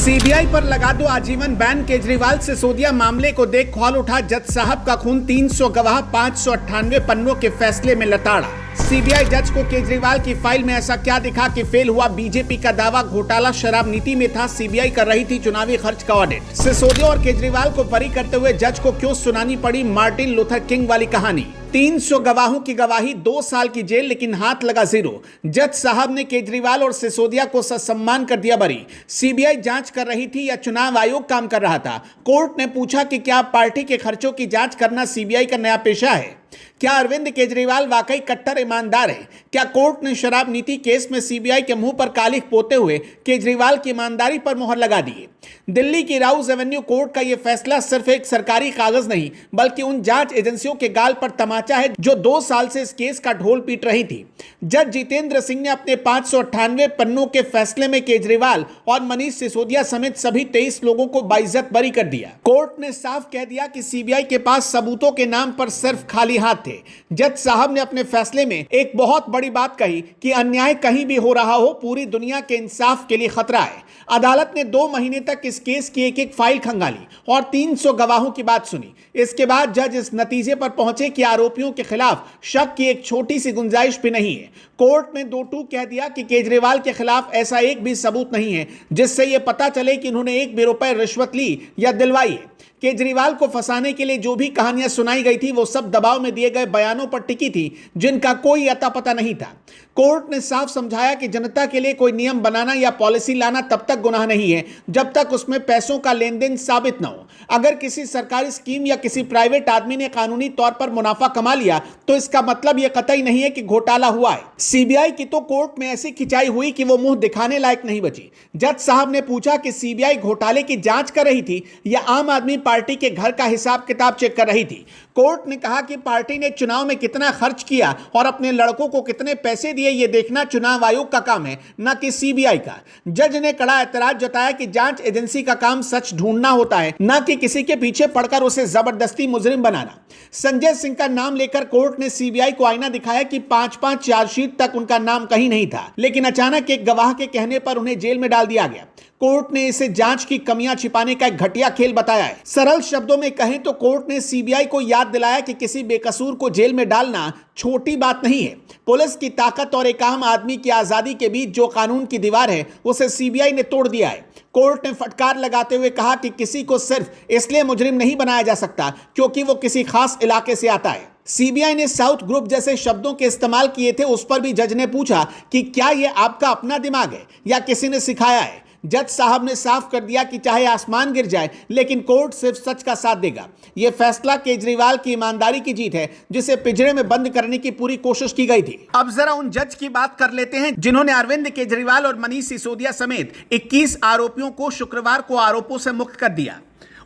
CBI पर लगा दो आजीवन बैन, केजरीवाल सिसोदिया मामले को देख खौल उठा जज साहब का खून, 300 गवाह 598 पन्नों के फैसले में लताड़ा। सीबीआई जज को केजरीवाल की फाइल में ऐसा क्या दिखा कि फेल हुआ बीजेपी का दावा, घोटाला शराब नीति में था, सीबीआई कर रही थी चुनावी खर्च का ऑडिट। सिसोदिया और केजरीवाल को बरी करते हुए जज को क्यों सुनानी पड़ी मार्टिन लूथर किंग वाली कहानी। 300 गवाहों की गवाही, 2 साल की जेल, लेकिन हाथ लगा जीरो। जज साहब ने केजरीवाल और सिसोदिया को ससम्मान कर दिया बरी। सीबीआई जांच कर रही थी या चुनाव आयोग काम कर रहा था? कोर्ट ने पूछा कि क्या पार्टी के खर्चों की जांच करना सीबीआई का नया पेशा है? क्या अरविंद केजरीवाल वाकई कट्टर ईमानदार है? क्या कोर्ट ने शराब नीति केस में सीबीआई के मुंह पर कालिख पोते हुए केजरीवाल की ईमानदारी पर मोहर लगा दी? दिल्ली की राउज एवेन्यू कोर्ट का यह फैसला सिर्फ एक सरकारी कागज नहीं बल्कि उन जांच एजेंसियों के गाल पर तमाचा है जो 2 साल से इस केस का ढोल पीट रही थी। जज जितेंद्र सिंह ने अपने 598 पन्नों के फैसले में केजरीवाल और मनीष सिसोदिया समेत सभी 23 लोगों को बाइज्जत बरी कर दिया। कोर्ट ने साफ कह दिया कि सीबीआई के पास सबूतों के नाम पर सिर्फ खाली हाथ थे। जज साहब ने अपने फैसले में एक बहुत बड़ी बात कही कि अन्याय कहीं भी हो रहा हो, पूरी दुनिया के इंसाफ के लिए खतरा है। अदालत ने 2 महीने तक इस केस की एक फाइल खंगाली और 300 गवाहों की बात सुनी। इसके बाद जज इस नतीजे पर पहुंचे कि आरोपियों के खिलाफ शक की एक छोटी सी गुंजाइश भी नहीं है। कोर्ट ने 2-2 कह दिया कि केजरीवाल के खिलाफ ऐसा एक भी सबूत नहीं है जिससे यह पता चले कि उन्होंने 1 भी रुपए रिश्वत ली या दिलवाई है। केजरीवाल को फंसाने के लिए जो भी कहानियां सुनाई गई थी वो सब दबाव में दिए गए बयानों पर टिकी थी जिनका कोई अता पता नहीं था। कोर्ट ने साफ समझाया कि जनता के लिए कोई नियम बनाना या पॉलिसी लाना तब तक गुनाह नहीं है जब तक उसमें पैसों का लेन देन साबित न हो। अगर किसी सरकारी स्कीम या किसी प्राइवेट आदमी ने कानूनी तौर पर मुनाफा कमा लिया तो इसका मतलब यह कतई नहीं है कि घोटाला हुआ है। सीबीआई की तो कोर्ट में ऐसी खिंचाई हुई कि वो मुंह दिखाने लायक नहीं बची। जज साहब ने पूछा कि सीबीआई घोटाले की जांच कर रही थी या आम आदमी पार्टी के घर का हिसाब किताब चेक कर रही थी। कोर्ट ने कहा कि पार्टी ने चुनाव में कितना खर्च किया और अपने लड़कों को कितने पैसे दिए ये देखना चुनाव आयोग का काम है, न कि सीबीआई का। जज ने कड़ा एतराज जताया कि जांच एजेंसी का काम सच ढूंढना होता है, न कि किसी के पीछे पड़कर उसे जबरदस्ती मुजरिम बनाना। संजय सिंह का नाम लेकर कोर्ट ने सीबीआई को आईना दिखाया कि 5-5 चार्जशीट तक उनका नाम कहीं नहीं था, लेकिन अचानक एक गवाह के कहने पर उन्हें जेल में डाल दिया गया। कोर्ट ने इसे जांच की कमियां छिपाने का एक घटिया खेल बताया है। सरल शब्दों में कहें तो कोर्ट ने सीबीआई को याद दिलाया कि किसी बेकसूर को जेल में डालना छोटी बात नहीं है। पुलिस की ताकत और एक आम आदमी की आजादी के बीच जो कानून की दीवार है उसे सीबीआई ने तोड़ दिया है। कोर्ट ने फटकार लगाते हुए कहा कि किसी को सिर्फ इसलिए मुजरिम नहीं बनाया जा सकता क्योंकि वो किसी खास इलाके से आता है। सीबीआई ने साउथ ग्रुप जैसे शब्दों के इस्तेमाल किए थे, उस पर भी जज ने पूछा कि क्या यह आपका अपना दिमाग है या किसी ने सिखाया है। जज साहब ने साफ कर दिया कि चाहे आसमान गिर जाए लेकिन कोर्ट सिर्फ सच का साथ देगा। यह फैसला केजरीवाल की ईमानदारी की जीत है जिसे पिंजरे में बंद करने की पूरी कोशिश की गई थी। अब जरा उन जज की बात कर लेते हैं जिन्होंने अरविंद केजरीवाल और मनीष सिसोदिया समेत 21 आरोपियों को शुक्रवार को आरोपों से मुक्त कर दिया।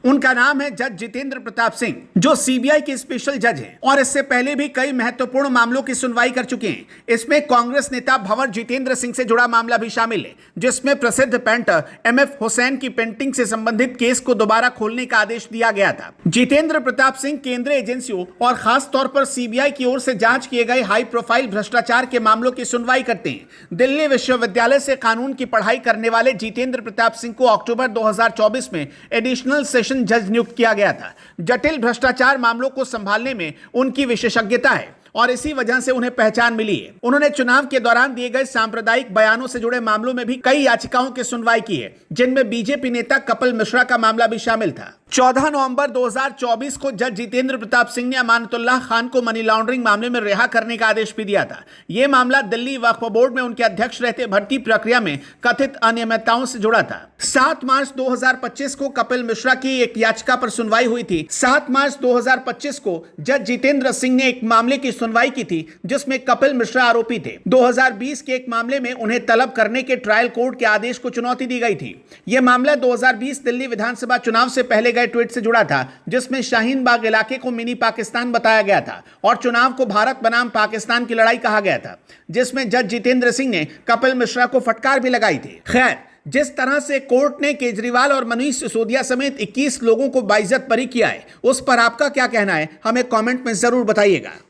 उनका नाम है जज जितेंद्र प्रताप सिंह, जो सीबीआई के स्पेशल जज हैं और इससे पहले भी कई महत्वपूर्ण मामलों की सुनवाई कर चुके हैं। इसमें कांग्रेस नेता भंवर जितेंद्र सिंह से जुड़ा मामला भी शामिल है, जिसमें प्रसिद्ध पेंटर एमएफ हुसैन की पेंटिंग से संबंधित केस को दोबारा खोलने का आदेश दिया गया था। जितेंद्र प्रताप सिंह केंद्रीय एजेंसियों और खास तौर पर सीबीआई की ओर से जांच किए गए हाई प्रोफाइल भ्रष्टाचार के मामलों की सुनवाई करते हैं। दिल्ली विश्वविद्यालय से कानून की पढ़ाई करने वाले जितेंद्र प्रताप सिंह को अक्टूबर 2024 में एडिशनल सेशन जज नियुक्त किया गया था। जटिल भ्रष्टाचार मामलों को संभालने में उनकी विशेषज्ञता है और इसी वजह से उन्हें पहचान मिली है। उन्होंने चुनाव के दौरान दिए गए सांप्रदायिक बयानों से जुड़े मामलों में भी कई याचिकाओं की सुनवाई की है, जिनमें बीजेपी नेता कपिल मिश्रा का मामला भी शामिल था। 14 नवंबर 2024 को जज जितेंद्र प्रताप सिंह ने अमानतुल्लाह खान को मनी लॉन्ड्रिंग मामले में रिहा करने का आदेश भी दिया था। यह मामला दिल्ली वक्फ बोर्ड में उनके अध्यक्ष रहते भर्ती प्रक्रिया में कथित अनियमितताओं से जुड़ा था। 7 मार्च 2025 को कपिल मिश्रा की एक याचिका पर सुनवाई हुई थी। 7 मार्च 2025 को जज जितेंद्र सिंह ने एक मामले की सुनवाई की थी जिसमें कपिल मिश्रा आरोपी थे। 2020 के एक मामले में उन्हें तलब करने के ट्रायल कोर्ट के आदेश को चुनौती दी गई थी। यह मामला 2020 दिल्ली विधानसभा चुनाव से पहले गए ट्वीट से जुड़ा था, जिसमें शाहीन बाग इलाके को मिनी पाकिस्तान बताया गया था और चुनाव को भारत बनाम पाकिस्तान की लड़ाई कहा गया था, जिसमें जज जितेंद्र सिंह ने कपिल मिश्रा को फटकार भी लगाई थी। खैर, जिस तरह से कोर्ट ने केजरीवाल और मनीष सिसोदिया समेत 21 लोगों को बाइज्जत बरी किया है, उस पर आपका क्या कहना है, हमें कमेंट में जरूर बताइएगा।